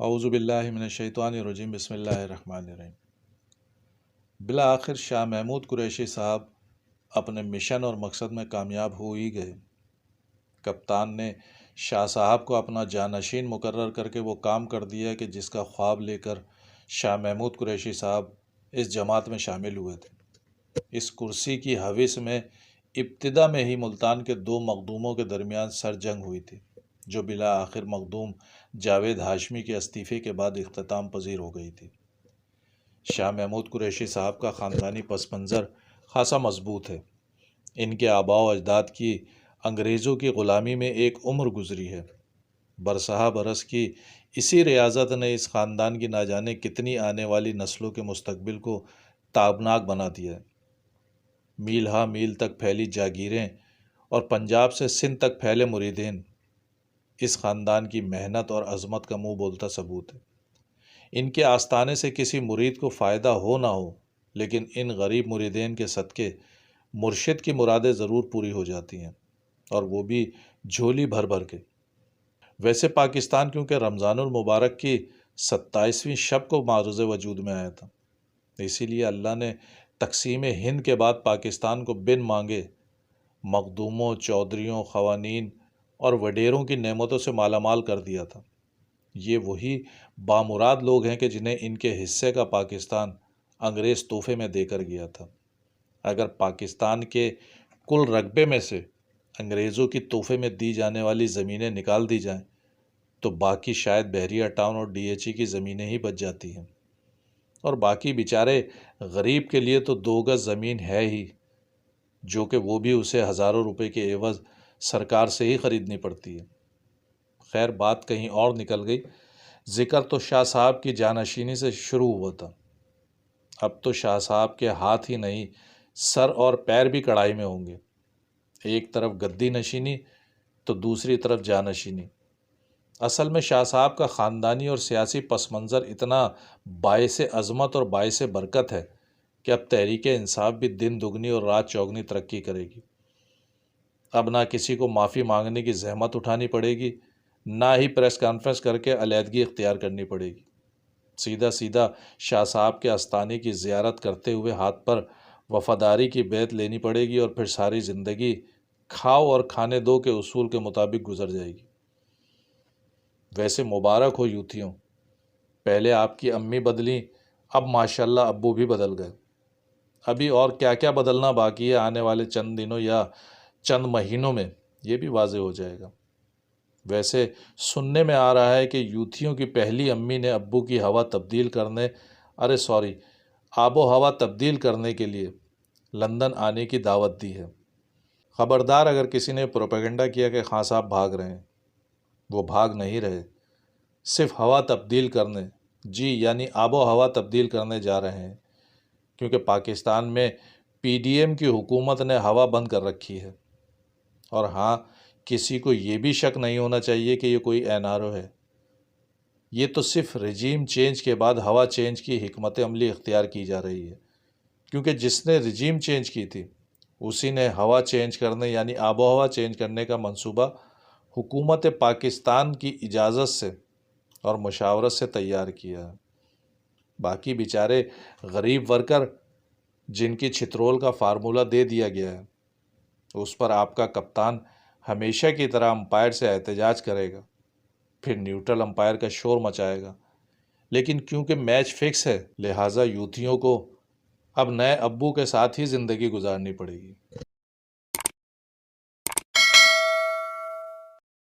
اعوذ باللہ من الشیطان الرجیم بسم اللہ الرحمن الرحیم۔ بالآخر شاہ محمود قریشی صاحب اپنے مشن اور مقصد میں کامیاب ہو ہی گئے۔ کپتان نے شاہ صاحب کو اپنا جانشین مقرر کر کے وہ کام کر دیا کہ جس کا خواب لے کر شاہ محمود قریشی صاحب اس جماعت میں شامل ہوئے تھے۔ اس کرسی کی ہوس میں ابتدا میں ہی ملتان کے دو مخدوموں کے درمیان سر جنگ ہوئی تھی، جو بالآخر مخدوم جاوید ہاشمی کے استعفے کے بعد اختتام پذیر ہو گئی تھی۔ شاہ محمود قریشی صاحب کا خاندانی پس منظر خاصا مضبوط ہے۔ ان کے آباء و اجداد کی انگریزوں کی غلامی میں ایک عمر گزری ہے۔ برسہ برس کی اسی ریاضت نے اس خاندان کی نہ جانے کتنی آنے والی نسلوں کے مستقبل کو تابناک بنا دیا ہے۔ میل ہا میل تک پھیلی جاگیریں اور پنجاب سے سندھ تک پھیلے مریدین اس خاندان کی محنت اور عظمت کا منہ بولتا ثبوت ہے۔ ان کے آستانے سے کسی مرید کو فائدہ ہو نہ ہو، لیکن ان غریب مریدین کے صدقے مرشد کی مرادیں ضرور پوری ہو جاتی ہیں، اور وہ بھی جھولی بھر بھر کے۔ ویسے پاکستان کیونکہ رمضان المبارک کی 27ویں شب کو معروض وجود میں آیا تھا، اسی لیے اللہ نے تقسیم ہند کے بعد پاکستان کو بن مانگے مخدوموں، چودھریوں، خوانین اور وڈیروں کی نعمتوں سے مالا مال کر دیا تھا۔ یہ وہی بامراد لوگ ہیں کہ جنہیں ان کے حصے کا پاکستان انگریز تحفے میں دے کر گیا تھا۔ اگر پاکستان کے کل رقبے میں سے انگریزوں کی تحفے میں دی جانے والی زمینیں نکال دی جائیں تو باقی شاید بحریہ ٹاؤن اور ڈی ایچ ای کی زمینیں ہی بچ جاتی ہیں، اور باقی بیچارے غریب کے لیے تو 2 گز زمین ہے ہی، جو کہ وہ بھی اسے ہزاروں روپے کے عوض سرکار سے ہی خریدنی پڑتی ہے۔ خیر، بات کہیں اور نکل گئی۔ ذکر تو شاہ صاحب کی جانشینی سے شروع ہوا تھا۔ اب تو شاہ صاحب کے ہاتھ ہی نہیں، سر اور پیر بھی کڑائی میں ہوں گے۔ ایک طرف گدی نشینی تو دوسری طرف جانشینی۔ اصل میں شاہ صاحب کا خاندانی اور سیاسی پس منظر اتنا باعث عظمت اور باعث برکت ہے کہ اب تحریک انصاف بھی دن دگنی اور رات چوگنی ترقی کرے گی۔ اب نہ کسی کو معافی مانگنے کی زحمت اٹھانی پڑے گی، نہ ہی پریس کانفرنس کر کے علیحدگی اختیار کرنی پڑے گی۔ سیدھا سیدھا شاہ صاحب کے آستانے کی زیارت کرتے ہوئے ہاتھ پر وفاداری کی بیعت لینی پڑے گی، اور پھر ساری زندگی کھاؤ اور کھانے دو کے اصول کے مطابق گزر جائے گی۔ ویسے مبارک ہو یوتھیوں، پہلے آپ کی امی بدلیں، اب ماشاءاللہ ابو بھی بدل گئے۔ ابھی اور کیا کیا بدلنا باقی ہے آنے والے چند دنوں یا چند مہینوں میں، یہ بھی واضح ہو جائے گا۔ ویسے سننے میں آ رہا ہے کہ یوتھیوں کی پہلی امی نے ابو کی آب و ہوا تبدیل کرنے کے لیے لندن آنے کی دعوت دی ہے۔ خبردار اگر کسی نے پروپیگنڈا کیا کہ خان صاحب بھاگ رہے ہیں، وہ بھاگ نہیں رہے، صرف ہوا تبدیل کرنے، یعنی آب و ہوا تبدیل کرنے جا رہے ہیں، کیونکہ پاکستان میں پی ڈی ایم کی حکومت نے ہوا بند کر رکھی ہے۔ اور ہاں، کسی کو یہ بھی شک نہیں ہونا چاہیے کہ یہ کوئی این آر او ہے۔ یہ تو صرف رجیم چینج کے بعد ہوا چینج کی حکمت عملی اختیار کی جا رہی ہے، کیونکہ جس نے رجیم چینج کی تھی اسی نے ہوا چینج کرنے یعنی آب و ہوا چینج کرنے کا منصوبہ حکومت پاکستان کی اجازت سے اور مشاورت سے تیار کیا ہے۔ باقی بیچارے غریب ورکر جن کی چھترول کا فارمولہ دے دیا گیا ہے، اس پر آپ کا کپتان ہمیشہ کی طرح امپائر سے احتجاج کرے گا، پھر نیوٹرل امپائر کا شور مچائے گا۔ لیکن کیونکہ میچ فکس ہے، لہٰذا یوتھیوں کو اب نئے ابو کے ساتھ ہی زندگی گزارنی پڑے گی۔